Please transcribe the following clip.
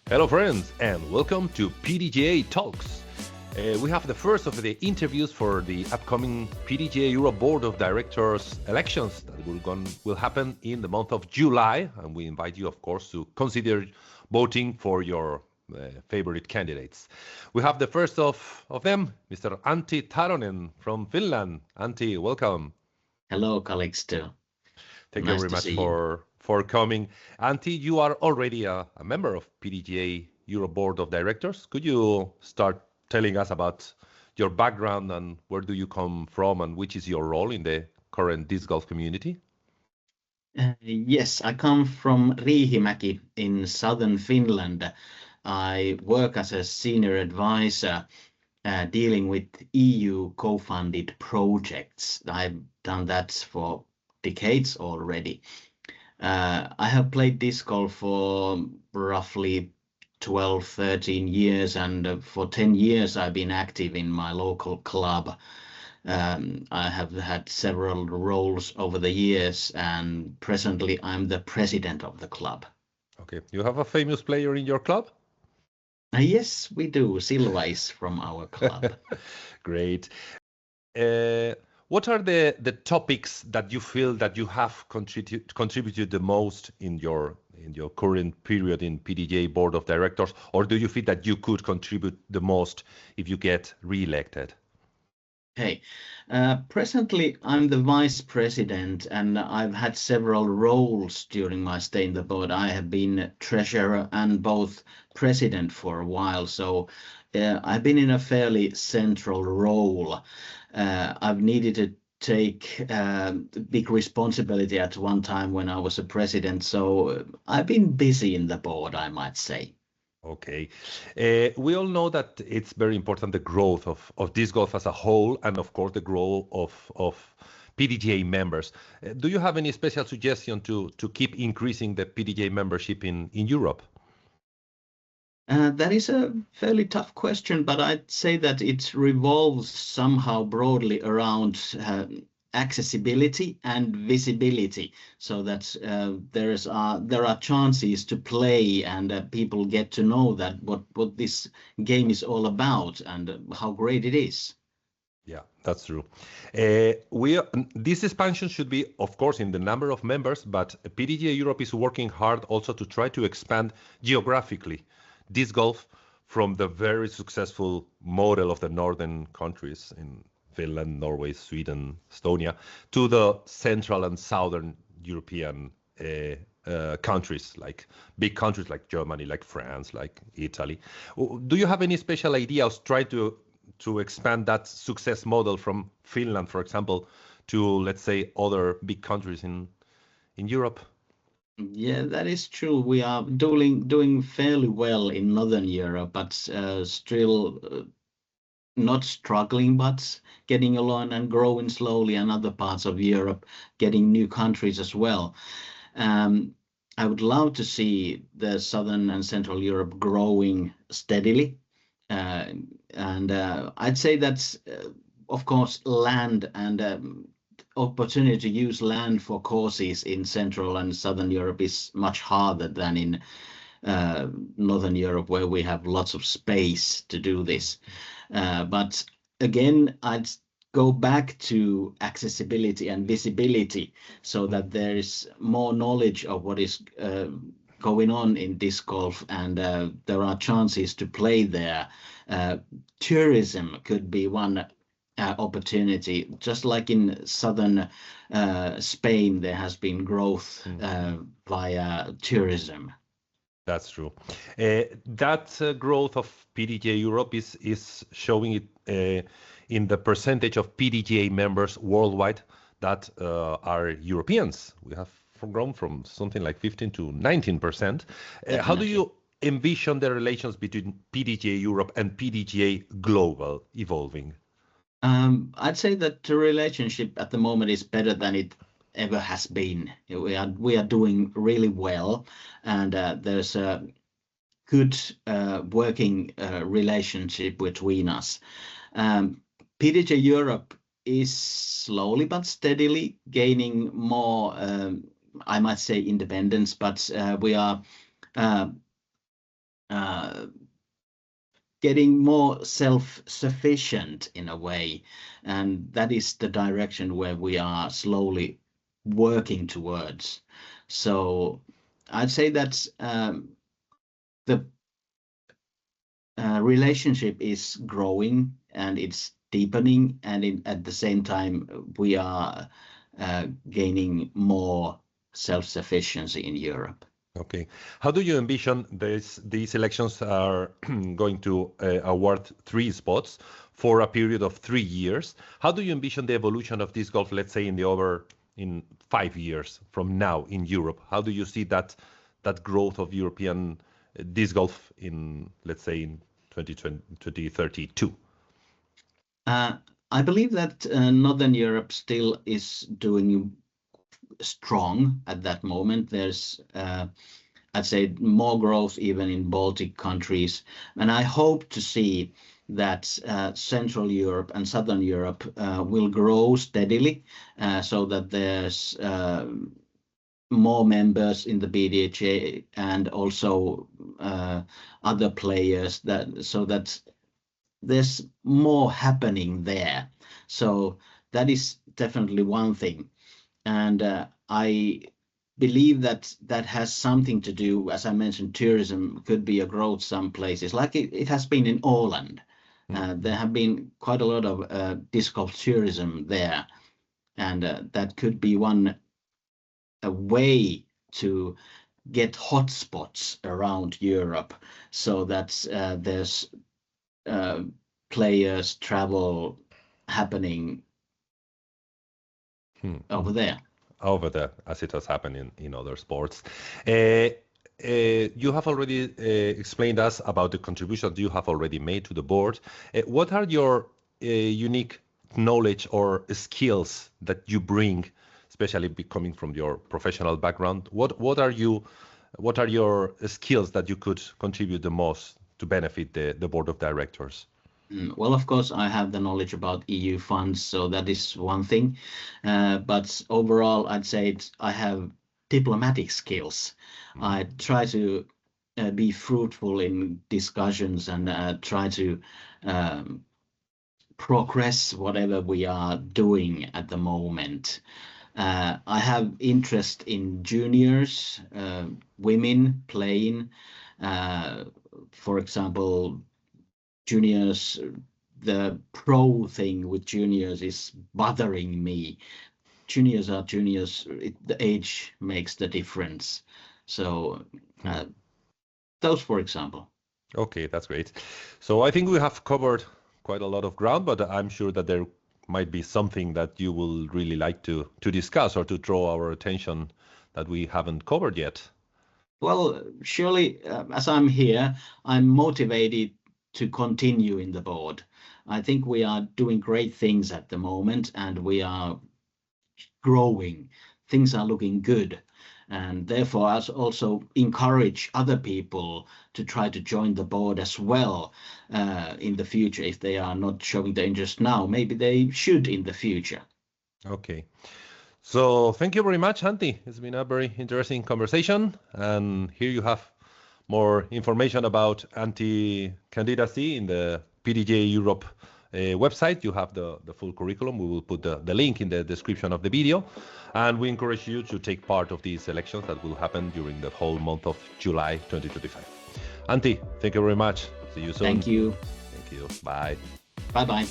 Hello, friends, and welcome to PDGA Talks. We have the first of the interviews for the upcoming PDGA Europe Board of Directors elections that will happen in the month of July. And we invite you, of course, to consider voting for your favorite candidates. We have the first of them, Mr. Antti Taronen from Finland. Antti, welcome. Hello, Calixto. Thank you Nice very to much see you. for coming. Antti, you are already a member of PDGA Europe Board of Directors. Could you start telling us about your background and where do you come from and which is your role in the current disc golf community? Yes, I come from Riihimäki in southern Finland. I work as a senior advisor dealing with EU co-funded projects. I've done that for decades already. I have played disc golf for roughly 12, 13 years, and for 10 years I've been active in my local club. I have had several roles over the years, and presently I'm the president of the club. Okay, you have a famous player in your club? Yes, we do. Silva is from our club. Great. What are the topics that you feel that you have contributed the most in your current period in PDGA Board of Directors, or do you feel that you could contribute the most if you get re-elected? Hey, presently I'm the vice president, and I've had several roles during my stay in the board. I have been treasurer and both president for a while, so I've been in a fairly central role. I've needed to take big responsibility at one time when I was a president, so I've been busy in the board, I might say. Okay. We all know that it's very important, the growth of disc golf as a whole, and of course, the growth of PDGA members. Do you have any special suggestion to keep increasing the PDGA membership in Europe? That is a fairly tough question, but I'd say that it revolves somehow broadly around accessibility and visibility, so that there are chances to play and people get to know that what this game is all about and how great it is. Yeah, that's true. This expansion should be, of course, in the number of members, but PDGA Europe is working hard also to try to expand geographically disc golf from the very successful model of the northern countries in Finland, Norway, Sweden, Estonia, to the central and southern European countries, like big countries like Germany, like France, like Italy. Do you have any special ideas try to expand that success model from Finland, for example, to, let's say, other big countries in Europe? Yeah, that is true. We are doing fairly well in Northern Europe, but still not struggling, but getting along and growing slowly, and other parts of Europe getting new countries as well. I would love to see the Southern and Central Europe growing steadily. And I'd say that's, of course, land and opportunity to use land for courses in Central and Southern Europe is much harder than in Northern Europe, where we have lots of space to do this. But again, I'd go back to accessibility and visibility, so that there is more knowledge of what is going on in disc golf, and there are chances to play there. Tourism could be one opportunity. Just like in southern Spain, there has been growth via tourism. That's true. That growth of PDGA Europe is showing it in the percentage of PDGA members worldwide that are Europeans. We have grown from something like 15 to 19%. How do you envision the relations between PDGA Europe and PDGA Global evolving? I'd say that the relationship at the moment is better than it ever has been. We are doing really well, and there's a good working relationship between us. PDGA Europe is slowly but steadily gaining more, I might say, independence, but we are getting more self-sufficient in a way, and that is the direction where we are slowly working towards. So I'd say that the relationship is growing and it's deepening, and at the same time we are gaining more self-sufficiency in Europe. Okay. How do you envision these elections are going to award 3 spots for a period of 3 years? How do you envision the evolution of disc golf, let's say in 5 years from now in Europe? How do you see that growth of European disc golf in, let's say, in 2032? I believe that Northern Europe still is doing strong at that moment. There's I'd say more growth even in Baltic countries, and I hope to see that Central Europe and Southern Europe will grow steadily, so that there's more members in the PDGA and also other players, so that there's more happening there. So that is definitely one thing. And I believe that that has something to do, as I mentioned, tourism could be a growth some places, like it has been in Åland. There have been quite a lot of disc golf tourism there, and that could be a way to get hotspots around Europe, so that there's players travel happening over there. Over there, as it has happened in other sports. You have already explained us about the contributions you have already made to the board. What are your unique knowledge or skills that you bring, especially coming from your professional background? What are your skills that you could contribute the most to benefit the board of directors? Well, of course, I have the knowledge about EU funds, so that is one thing. But overall, I'd say I have diplomatic skills. I try to be fruitful in discussions and try to progress whatever we are doing at the moment. I have interest in juniors, women playing. For example, juniors, the pro thing with juniors is bothering me. Juniors are juniors. The age makes the difference. So those, for example. Okay, that's great. So I think we have covered quite a lot of ground, but I'm sure that there might be something that you will really like to discuss or to draw our attention that we haven't covered yet. Well, surely, as I'm here, I'm motivated to continue in the board. I think we are doing great things at the moment, and we are growing. Things are looking good, and therefore I also encourage other people to try to join the board as well in the future. If they are not showing the interest now, maybe they should in the future. Okay. So thank you very much, Antti. It's been a very interesting conversation, and here you have more information about Antti candidacy in the PDGA Europe website. You have the full curriculum. We will put the link in the description of the video, and we encourage you to take part of these elections that will happen during the whole month of July 2025. Antti, thank you very much. See you soon. Thank you. Thank you. Bye. Bye-bye.